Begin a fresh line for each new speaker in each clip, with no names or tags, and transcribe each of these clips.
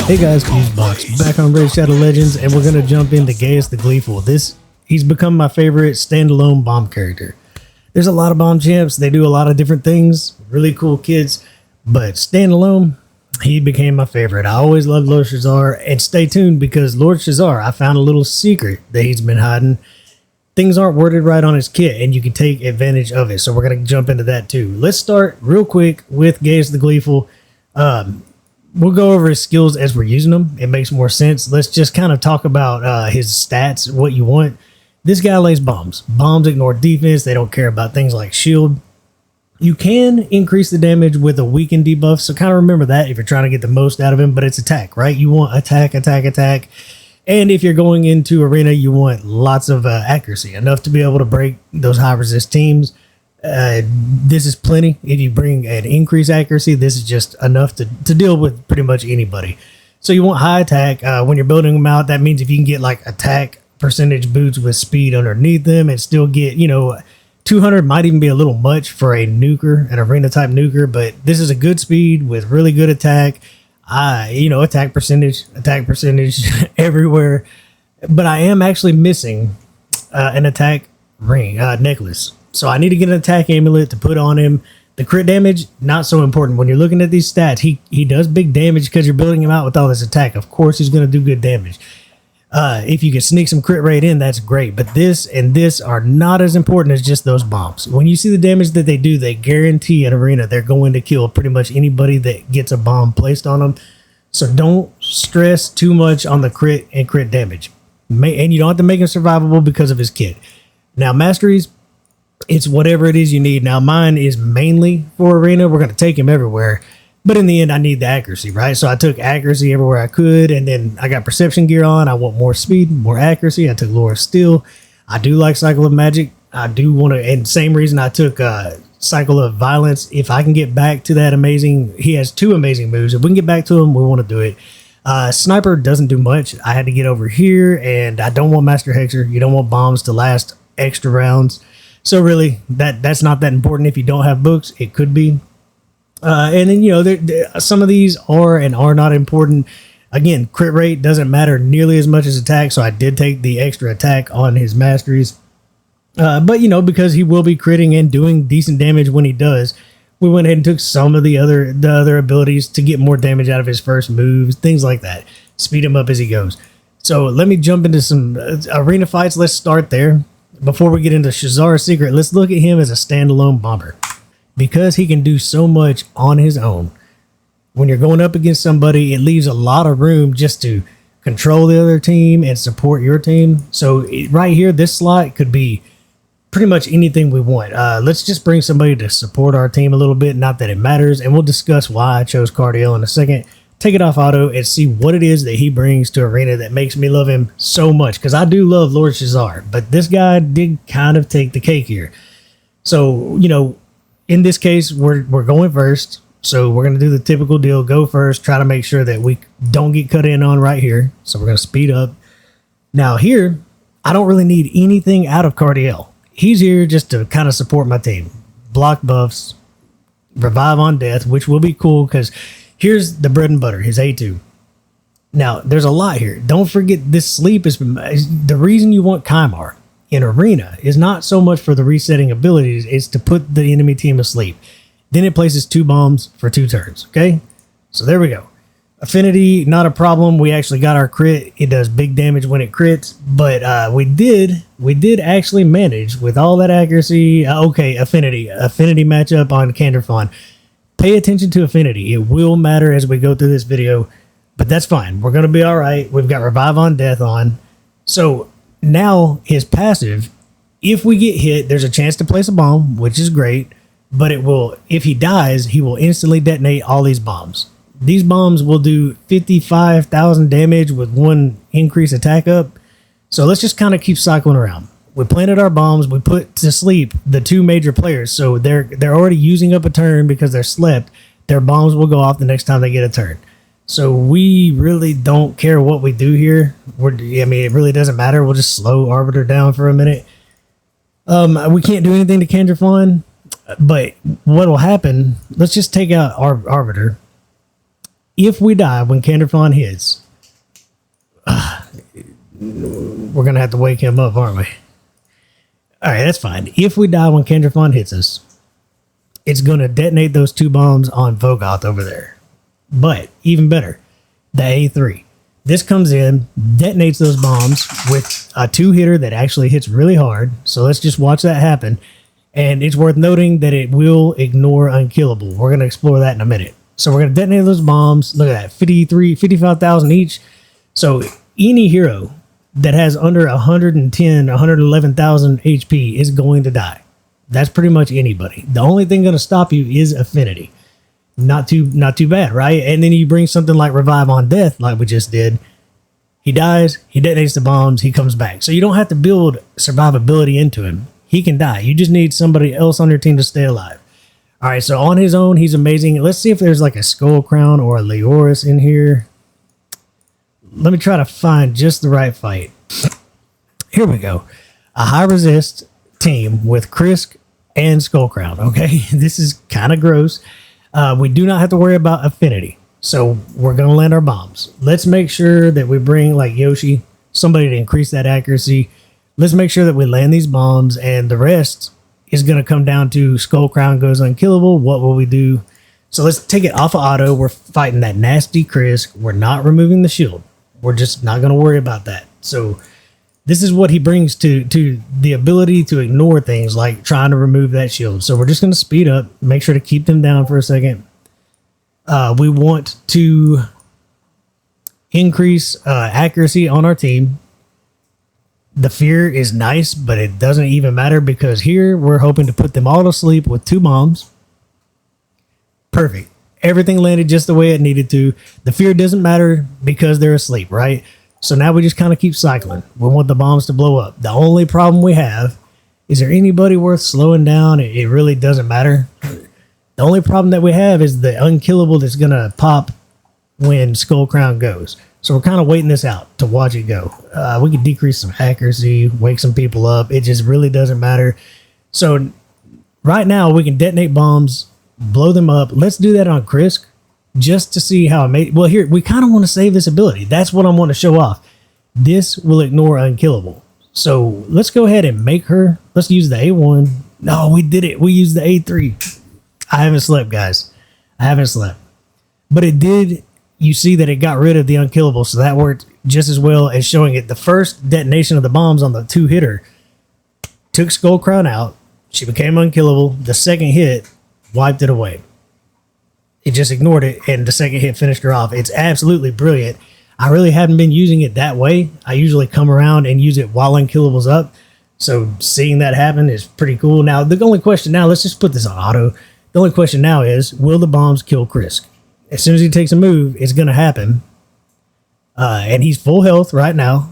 Hey guys, Fusebox back on Raid Shadow Legends, and we're gonna jump into GAIUS the GLEEFUL. He's become my favorite standalone bomb character. There's a lot of bomb champs, they do a lot of different things, really cool kids, but standalone, he became my favorite. I always loved Lord Shazar, and stay tuned because Lord Shazar, I found a little secret that he's been hiding. Things aren't worded right on his kit, and you can take advantage of it, so we're gonna jump into that too. Let's start real quick with GAIUS the GLEEFUL. We'll go over his skills as we're using them. It makes more sense. Let's just kind of talk about his stats, what you want. This guy lays bombs. Bombs ignore defense. They don't care about things like shield. You can increase the damage with a weaken debuff, so kind of remember that if you're trying to get the most out of him, but it's attack, right? You want attack, attack, attack. And if you're going into arena, you want lots of accuracy, enough to be able to break those high resist teams. This is plenty. If you bring an increased accuracy, this is just enough to deal with pretty much anybody. So you want high attack. When you're building them out, that means if you can get like attack percentage boots with speed underneath them and still get, 200 might even be a little much for a nuker, an arena type nuker, but this is a good speed with really good attack. Attack percentage everywhere. But I am actually missing an attack ring, necklace. So I need to get an attack amulet to put on him. The crit damage, not so important. When you're looking at these stats, he does big damage because you're building him out with all this attack. Of course, he's going to do good damage. If you can sneak some crit rate in, that's great. But this and this are not as important as just those bombs. When you see the damage that they do, they guarantee an arena they're going to kill pretty much anybody that gets a bomb placed on them. So don't stress too much on the crit and crit damage. And you don't have to make him survivable because of his kit. Now, masteries, it's whatever it is you need. Now, mine is mainly for arena. We're going to take him everywhere. But in the end, I need the accuracy, right? So I took accuracy everywhere I could. And then I got perception gear on. I want more speed, more accuracy. I took Lore of Steel. I do like Cycle of Magic. I do want to, and same reason I took Cycle of Violence. If I can get back to that amazing, he has two amazing moves. If we can get back to him, we want to do it. Sniper doesn't do much. I had to get over here, and I don't want Master Hexer. You don't want bombs to last extra rounds. So really, that's not that important. If you don't have books, it could be. And then, some of these are and are not important. Again, crit rate doesn't matter nearly as much as attack, so I did take the extra attack on his masteries. But, because he will be critting and doing decent damage when he does, we went ahead and took some of the other abilities to get more damage out of his first moves, things like that. Speed him up as he goes. So let me jump into some arena fights. Let's start there. Before we get into Shazar's secret, let's look at him as a standalone bomber. Because he can do so much on his own. When you're going up against somebody, it leaves a lot of room just to control the other team and support your team. So right here, this slot could be pretty much anything we want. Let's just bring somebody to support our team a little bit. Not that it matters. And we'll discuss why I chose Cardiel in a second. Take it off auto and see what it is that he brings to arena that makes me love him so much. Because I do love Lord Shazar, but this guy did kind of take the cake here. So, in this case, we're going first. So we're going to do the typical deal. Go first. Try to make sure that we don't get cut in on right here. So we're going to speed up. Now here, I don't really need anything out of Cardiel. He's here just to kind of support my team. Block buffs, revive on death, which will be cool because here's the bread and butter, his A2. Now, there's a lot here. Don't forget this sleep is the reason you want Kymar in arena is not so much for the resetting abilities, it's to put the enemy team asleep. Then it places 2 bombs for 2 turns, okay? So there we go. Affinity, not a problem. We actually got our crit. It does big damage when it crits, but we did actually manage with all that accuracy. Okay, affinity matchup on Canderfon. Pay attention to affinity. It will matter as we go through this video, but that's fine. We're going to be all right. We've got revive on death on. So now his passive, if we get hit, there's a chance to place a bomb, which is great, but it will, if he dies, he will instantly detonate all these bombs. These bombs will do 55,000 damage with 1 increased attack up. So let's just kind of keep cycling around. We planted our bombs. We put to sleep the 2 major players. So they're already using up a turn because they're slept. Their bombs will go off the next time they get a turn. So we really don't care what we do here. It really doesn't matter. We'll just slow Arbiter down for a minute. We can't do anything to Canderfon, but what will happen, let's just take out Arbiter. if we die when Canderfon hits, we're going to have to wake him up, aren't we? All right, that's fine. If we die when Canderfon hits us, it's going to detonate those 2 bombs on Vogoth over there. But even better, the A3. This comes in, detonates those bombs with a 2-hitter that actually hits really hard. So let's just watch that happen. And it's worth noting that it will ignore Unkillable. We're going to explore that in a minute. So we're going to detonate those bombs. Look at that, 55,000 each. So any hero that has under 111,000 HP is going to die. That's pretty much anybody. The only thing going to stop you is affinity. Not too bad, right? And then you bring something like Revive on Death, like we just did. He dies, he detonates the bombs, he comes back. So you don't have to build survivability into him. He can die. You just need somebody else on your team to stay alive. All right, so on his own, he's amazing. Let's see if there's like a Skull Crown or a Leoris in here. Let me try to find just the right fight. Here we go. A high resist team with Krisk and Skull Crown, okay? This is kind of gross. We do not have to worry about affinity. So we're going to land our bombs. Let's make sure that we bring like Yoshi, somebody to increase that accuracy. Let's make sure that we land these bombs, and the rest is going to come down to Skull Crown goes unkillable. What will we do? So let's take it off of auto. We're fighting that nasty Krisk. We're not removing the shield. We're just not going to worry about that. So this is what he brings to the ability to ignore things like trying to remove that shield. So we're just going to speed up, make sure to keep them down for a second. We want to increase accuracy on our team. The fear is nice, but it doesn't even matter because here we're hoping to put them all to sleep with 2 bombs. Perfect. Everything landed just the way it needed to. The fear doesn't matter because they're asleep, right? So now we just kind of keep cycling. We want the bombs to blow up. The only problem we have, is there anybody worth slowing down? It really doesn't matter. The only problem that we have is the unkillable that's going to pop when Skull Crown goes. So we're kind of waiting this out to watch it go. We can decrease some accuracy, wake some people up. It just really doesn't matter. So right now we can detonate bombs, blow them up. Let's do that on Krisk just to see how it made. Well, here, we kind of want to save this ability. That's what I want to show off. This will ignore unkillable. So let's go ahead and make her. Let's use the A1. No, we did it. We used the A3. I haven't slept, guys. I haven't slept. But it did. You see that it got rid of the unkillable, so that worked just as well as showing it. The first detonation of the bombs on the 2-hitter took Skull Crown out. She became unkillable. The second hit wiped it away. It just ignored it, and the second hit finished her off. It's absolutely brilliant. I really haven't been using it that way. I usually come around and use it while unkillable's up. So seeing that happen is pretty cool. Now, the only question now, let's just put this on auto. The only question now is, will the bombs kill Krisk? As soon as he takes a move, it's going to happen. And he's full health right now.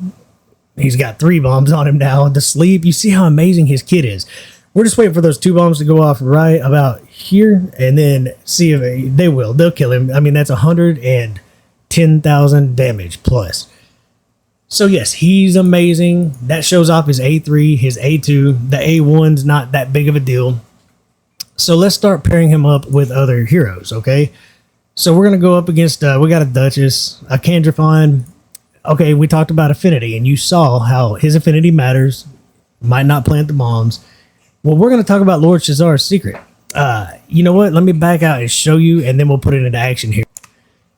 He's got 3 bombs on him now. The sleep, you see how amazing his kit is. We're just waiting for those 2 bombs to go off right about here, and then see if they will. They'll kill him. I mean, that's 110,000 damage plus. So yes, he's amazing. That shows off his A3, his A2. The A1's not that big of a deal. So let's start pairing him up with other heroes, okay? So we're going to go up against, we got a Duchess, a Canderfon. Okay, we talked about affinity, and you saw how his affinity matters. Might not plant the bombs. Well, we're going to talk about Lord Shazar's secret. You know what? Let me back out and show you, and then we'll put it into action here.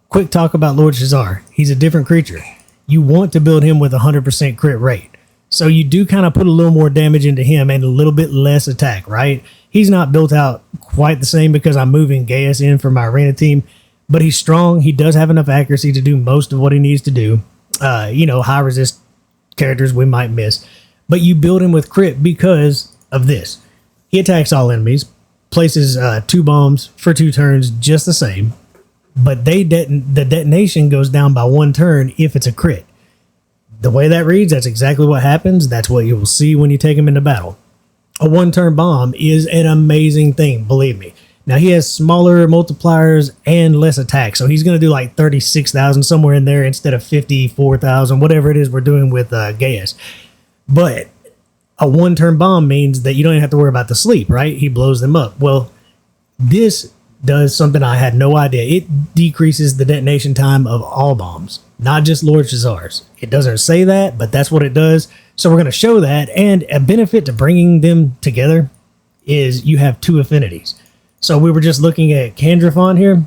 Quick talk about Lord Shazar. He's a different creature. You want to build him with a 100% crit rate. So you do kind of put a little more damage into him and a little bit less attack, right? He's not built out quite the same because I'm moving GAIUS in for my arena team. But he's strong. He does have enough accuracy to do most of what he needs to do. You know, high resist characters we might miss. But you build him with crit because of this. He attacks all enemies, places 2 bombs for 2 turns just the same. But the detonation goes down by 1 turn if it's a crit. The way that reads, that's exactly what happens. That's what you will see when you take him into battle. A 1-turn bomb is an amazing thing, believe me. Now, he has smaller multipliers and less attack, so he's going to do like 36,000 somewhere in there instead of 54,000, whatever it is we're doing with GAIUS. But a 1-turn bomb means that you don't even have to worry about the sleep, right? He blows them up. Well, this does something I had no idea. It decreases the detonation time of all bombs, not just Lord Shazar's. It doesn't say that, but that's what it does. So we're going to show that. And a benefit to bringing them together is you have 2 affinities. So we were just looking at Candrafon here.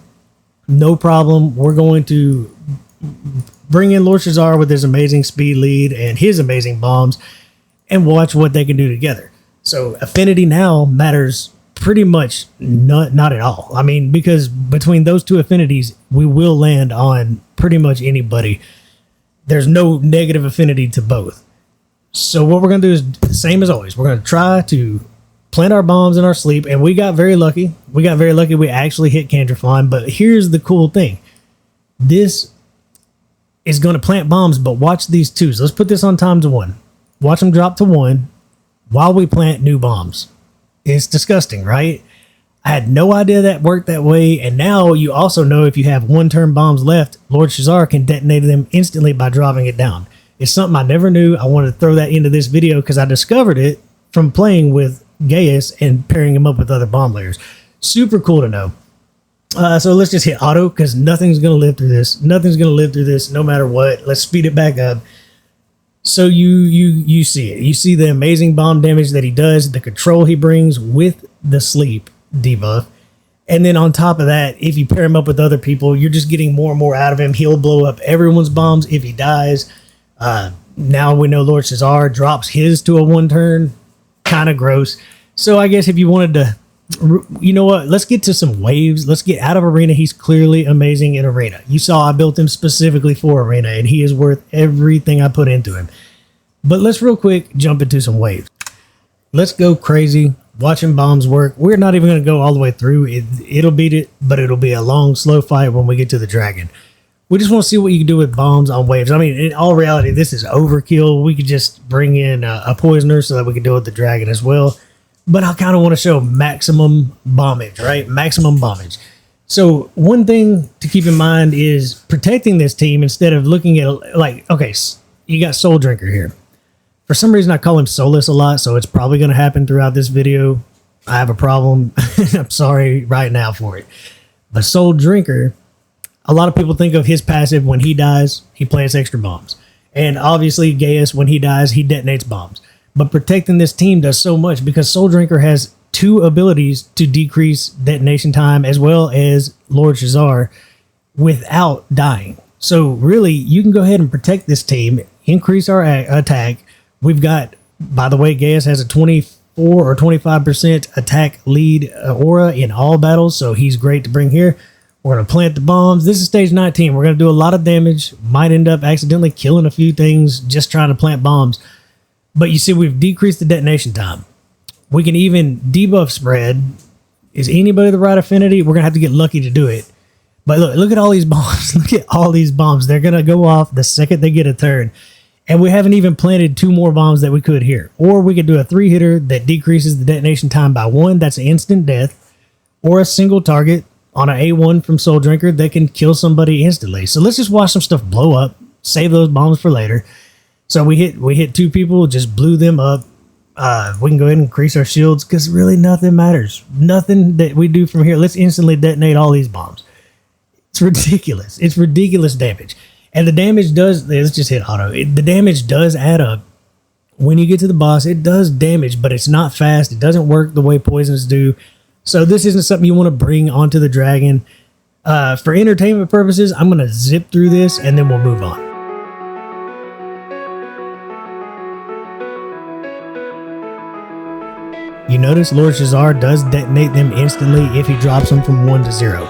No problem. We're going to bring in Lord Shazar with his amazing speed lead and his amazing bombs and watch what they can do together. So affinity now matters pretty much not at all. I mean, because between those 2 affinities, we will land on pretty much anybody. There's no negative affinity to both. So what we're going to do is the same as always. We're going to try to plant our bombs in our sleep, and we got very lucky. We actually hit Candrafon, but here's the cool thing. This is going to plant bombs, but watch these 2s. Let's put this on ×1. Watch them drop to 1 while we plant new bombs. It's disgusting, right? I had no idea that worked that way, and now you also know if you have 1-turn bombs left, Lord Shazar can detonate them instantly by dropping it down. It's something I never knew. I wanted to throw that into this video because I discovered it from playing with GAIUS and pairing him up with other bomb layers. Super cool to know. So let's just hit auto because nothing's going to live through this. Nothing's going to live through this no matter what. Let's speed it back up. So you see it. You see the amazing bomb damage that he does, the control he brings with the sleep debuff. And then on top of that, if you pair him up with other people, you're just getting more and more out of him. He'll blow up everyone's bombs if he dies. Now we know Lord Shazar drops his to a 1-turn. Kind of gross. So I guess if you wanted to, you know what, let's get to some waves. Let's get out of arena. He's clearly amazing in arena. You saw I built him specifically for arena, and he is worth everything I put into him. But let's real quick jump into some waves. Let's go crazy watching bombs work. We're not even going to go all the way through. It'll beat it, but it'll be a long, slow fight when we get to the dragon. We just want to see what you can do with bombs on waves. I mean, in all reality, this is overkill. We could just bring in a poisoner so that we can deal with the dragon as well. But I kind of want to show maximum bombage, right? Maximum bombage. So one thing to keep in mind is protecting this team instead of looking at, like, okay, you got Soul Drinker here. For some reason, I call him Soulless a lot, so it's probably going to happen throughout this video. I have a problem. I'm sorry right now for it. But Soul Drinker, a lot of people think of his passive when he dies, he plants extra bombs. And obviously, GAIUS, when he dies, he detonates bombs. But protecting this team does so much because Soul Drinker has 2 abilities to decrease detonation time as well as Lord Shazar without dying. So really, you can go ahead and protect this team, increase our attack. We've got, by the way, GAIUS has a 24 or 25% attack lead aura in all battles, so he's great to bring here. We're going to plant the bombs. This is stage 19. We're going to do a lot of damage. Might end up accidentally killing a few things just trying to plant bombs. But you see, we've decreased the detonation time. We can even debuff spread. Is anybody the right affinity? We're going to have to get lucky to do it. But look at all these bombs. Look at all these bombs. They're going to go off the second they get a turn. And we haven't even planted 2 more bombs that we could here. Or we could do a 3-hitter that decreases the detonation time by 1. That's instant death. Or a single target on an A1 from Soul Drinker that can kill somebody instantly. So let's just watch some stuff blow up. Save those bombs for later. So we hit 2 people, just blew them up. We can go ahead and increase our shields because really nothing matters. Nothing that we do from here. Let's instantly detonate all these bombs. It's ridiculous. It's ridiculous damage. And the damage does, let's just hit auto. The damage does add up. When you get to the boss, it does damage, but it's not fast. It doesn't work the way poisons do. So this isn't something you want to bring onto the dragon. For entertainment purposes, I'm going to zip through this and then we'll move on. You notice Lord Shazar does detonate them instantly if he drops them from 1 to 0.
I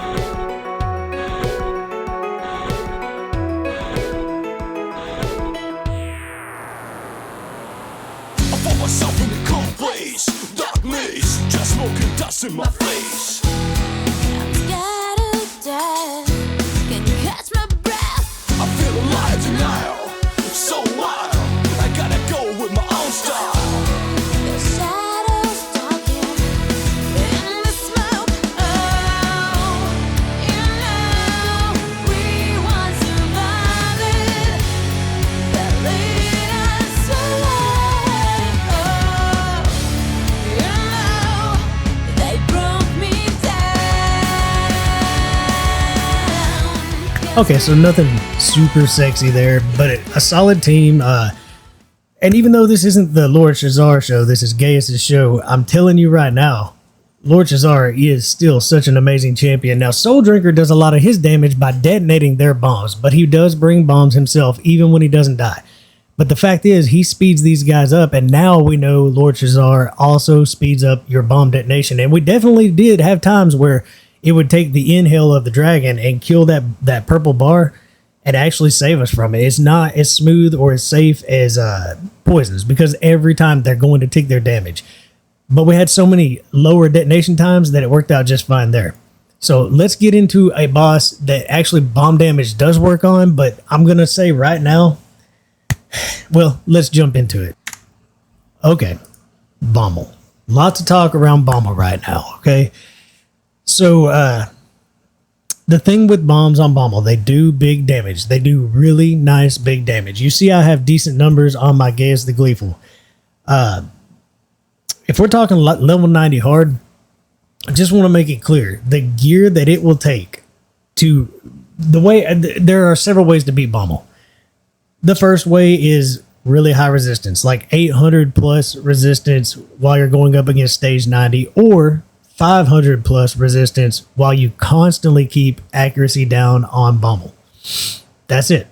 found myself in a cold place, dark maze, just smoking dust in my face.
I'm scared of death, can you catch my breath?
I feel alive now, so wild. I gotta go with my own style.
The shadows talking in the smoke. Oh, you know we want survivors that lead us away. Oh, you know they broke me
Okay, so nothing super sexy there, but a solid team. And even though this isn't the Lord Shazar show, this is GAIUS' show, I'm telling you right now, Lord Shazar is still such an amazing champion. Now, Soul Drinker does a lot of his damage by detonating their bombs, but he does bring bombs himself, even when he doesn't die. But the fact is, he speeds these guys up, and now we know Lord Shazar also speeds up your bomb detonation. And we definitely did have times where it would take the inhale of the dragon and kill that purple bar and actually save us from it. It's not as smooth or as safe as poisons, because every time they're going to take their damage. But we had so many lower detonation times that it worked out just fine there. So let's get into a boss that actually bomb damage does work on, but I'm going to say right now, well, let's jump into it. Okay, Bommel. Lots of talk around Bommel right now, okay? So, the thing with bombs on Bommel, they do big damage. They do really nice big damage. You see I have decent numbers on my GAIUS the GLEEFUL. If we're talking level 90 hard, I just want to make it clear. The gear that it will take to... there are several ways to beat Bommel. The first way is really high resistance, like 800 plus resistance while you're going up against stage 90, or 500 plus resistance while you constantly keep accuracy down on Bommel. That's it.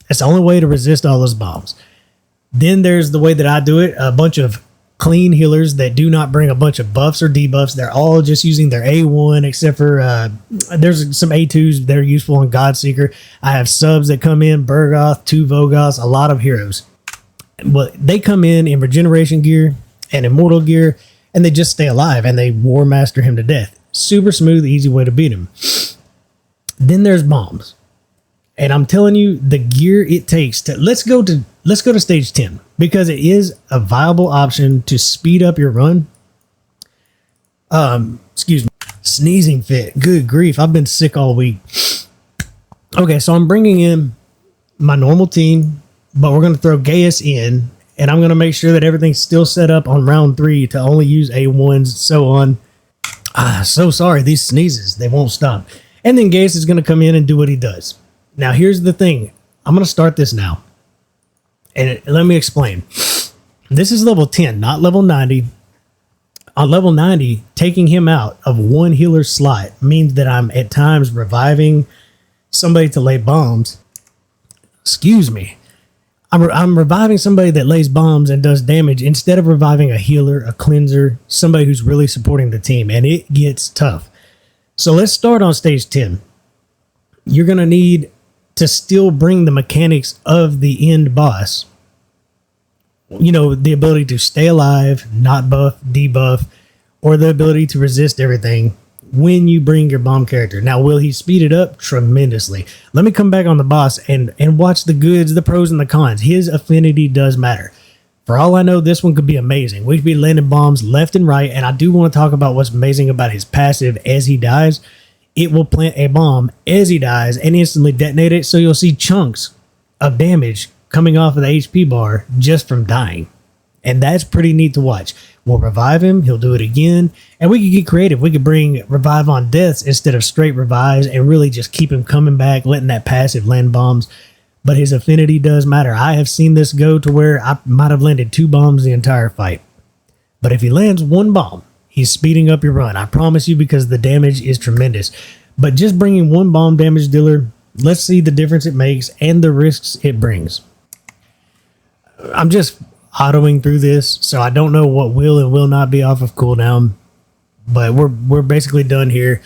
That's the only way to resist all those bombs. Then there's the way that I do it, a bunch of clean healers that do not bring a bunch of buffs or debuffs. They're all just using their A1, except for there's some A2s that are useful on Godseeker. I have subs that come in, Burgoth, 2 Vogoths, a lot of heroes. But they come in regeneration gear and immortal gear, and they just stay alive, and they War Master him to death. Super smooth, easy way to beat him. Then there's bombs. And I'm telling you, the gear it takes to... Let's go to stage 10, because it is a viable option to speed up your run. Excuse me. Sneezing fit. Good grief, I've been sick all week. Okay, so I'm bringing in my normal team, but we're going to throw GAIUS in, and I'm going to make sure that everything's still set up on round 3 to only use A1s, so on. So sorry, these sneezes, they won't stop. And then GAIUS is going to come in and do what he does. Now, here's the thing. I'm going to start this now. And let me explain. This is level 10, not level 90. On level 90, taking him out of one healer slot means that I'm at times reviving somebody to lay bombs. Excuse me. I'm reviving somebody that lays bombs and does damage instead of reviving a healer, a cleanser, somebody who's really supporting the team. And it gets tough. So let's start on stage 10. You're going to need to still bring the mechanics of the end boss. You know, the ability to stay alive, not buff, debuff, or the ability to resist everything when you bring your bomb character. Now, will he speed it up? Tremendously. Let me come back on the boss and watch the goods, the pros, and the cons. His affinity does matter. For all I know, this one could be amazing. We could be landing bombs left and right, and I do want to talk about what's amazing about his passive as he dies. It will plant a bomb as he dies and instantly detonate it, so you'll see chunks of damage coming off of the HP bar just from dying. And that's pretty neat to watch. We'll revive him, he'll do it again, and we could get creative. We could bring revive on deaths instead of straight revives and really just keep him coming back, letting that passive land bombs. But his affinity does matter. I have seen this go to where I might have landed 2 bombs the entire fight. But if he lands 1 bomb, he's speeding up your run. I promise you, because the damage is tremendous. But just bringing 1 bomb damage dealer, let's see the difference it makes and the risks it brings. I'm just autoing through this, so I don't know what will and will not be off of cooldown. But we're basically done here.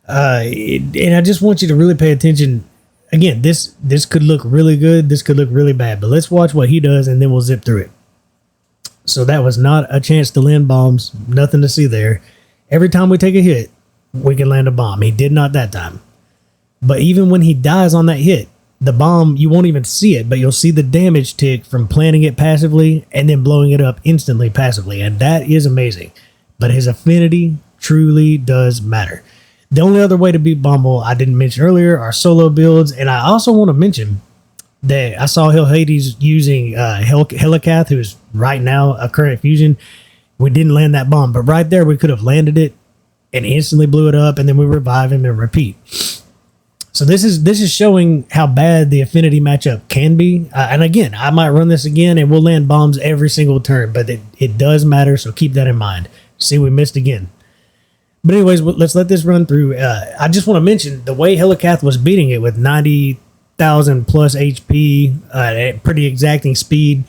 And I just want you to really pay attention. Again, this could look really good. This could look really bad. But let's watch what he does, and then we'll zip through it. So that was not a chance to land bombs. Nothing to see there. Every time we take a hit, we can land a bomb. He did not that time. But even when he dies on that hit, the bomb, you won't even see it, but you'll see the damage tick from planting it passively and then blowing it up instantly passively. And that is amazing. But his affinity truly does matter. The only other way to beat Bommel I didn't mention earlier are solo builds. And I also want to mention that I saw Hell Hades using Helicath, who's right now a current fusion. We didn't land that bomb, but right there we could have landed it and instantly blew it up, and then we revive him and repeat. So this is showing how bad the affinity matchup can be. And again, I might run this again and we'll land bombs every single turn, but it does matter, so keep that in mind. See, we missed again. But anyways, let's let this run through. I just want to mention the way Helicath was beating it with 90,000 plus HP, at pretty exacting speed.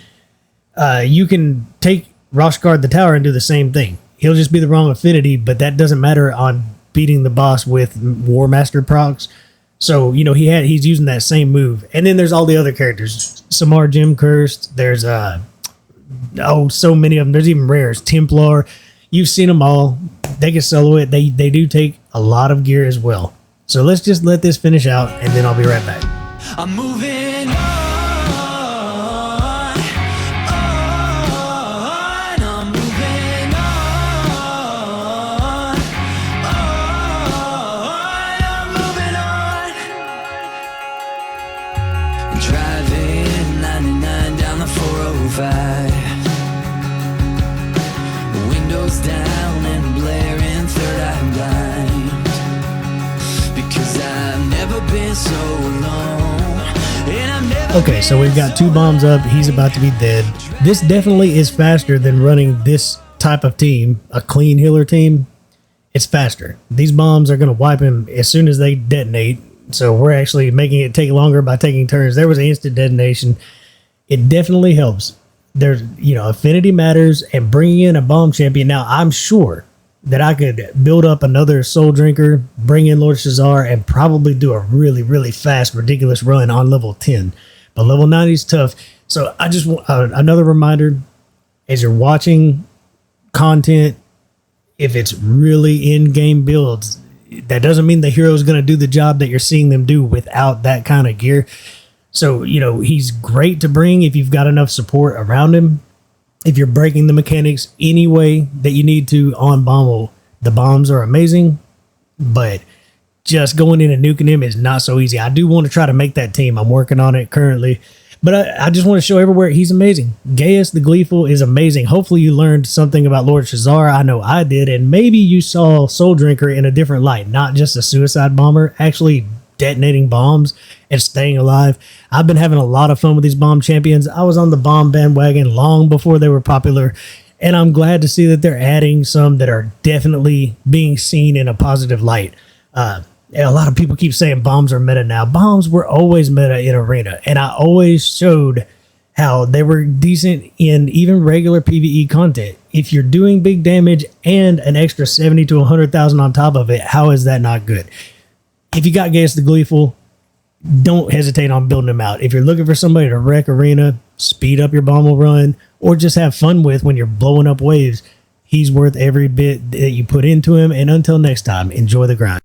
You can take Roshgard the Tower and do the same thing. He'll just be the wrong affinity, but that doesn't matter on beating the boss with War Master procs. So, you know, he's using that same move. And then there's all the other characters. Samar Gem Cursed. There's, so many of them. There's even rares. Templar. You've seen them all. They can solo it. They do take a lot of gear as well. So let's just let this finish out, and then I'll be right back.
I'm moving on, I'm moving on, I'm moving on. Driving 99 down the 405, windows down and blaring third eye blind, because I've never been so alone.
Okay, so we've got 2 bombs up. He's about to be dead. This definitely is faster than running this type of team, a clean healer team. It's faster. These bombs are going to wipe him as soon as they detonate. So we're actually making it take longer by taking turns. There was an instant detonation. It definitely helps. There's, affinity matters, and bringing in a bomb champion. Now, I'm sure that I could build up another Soul Drinker, bring in Lord Shazar, and probably do a really, really fast, ridiculous run on level 10. But level 90 is tough. So I just want another reminder, as you're watching content, if it's really in-game builds, that doesn't mean the hero is going to do the job that you're seeing them do without that kind of gear. So, he's great to bring if you've got enough support around him. If you're breaking the mechanics any way that you need to on Bomb, the bombs are amazing, but just going in and nuking him is not so easy. I do want to try to make that team. I'm working on it currently, but I just want to show everywhere he's amazing. GAIUS the Gleeful is amazing. Hopefully you learned something about Lord Shazar. I know I did, and maybe you saw Soul Drinker in a different light, not just a suicide bomber, actually detonating bombs and staying alive. I've been having a lot of fun with these bomb champions. I was on the bomb bandwagon long before they were popular, and I'm glad to see that they're adding some that are definitely being seen in a positive light. A lot of people keep saying bombs are meta now. Bombs were always meta in Arena, and I always showed how they were decent in even regular PvE content. If you're doing big damage and an extra 70 to 100,000 on top of it, how is that not good? If you got GAIUS the Gleeful, don't hesitate on building them out. If you're looking for somebody to wreck Arena, speed up your bomb run, or just have fun with when you're blowing up waves, he's worth every bit that you put into him. And until next time, enjoy the grind.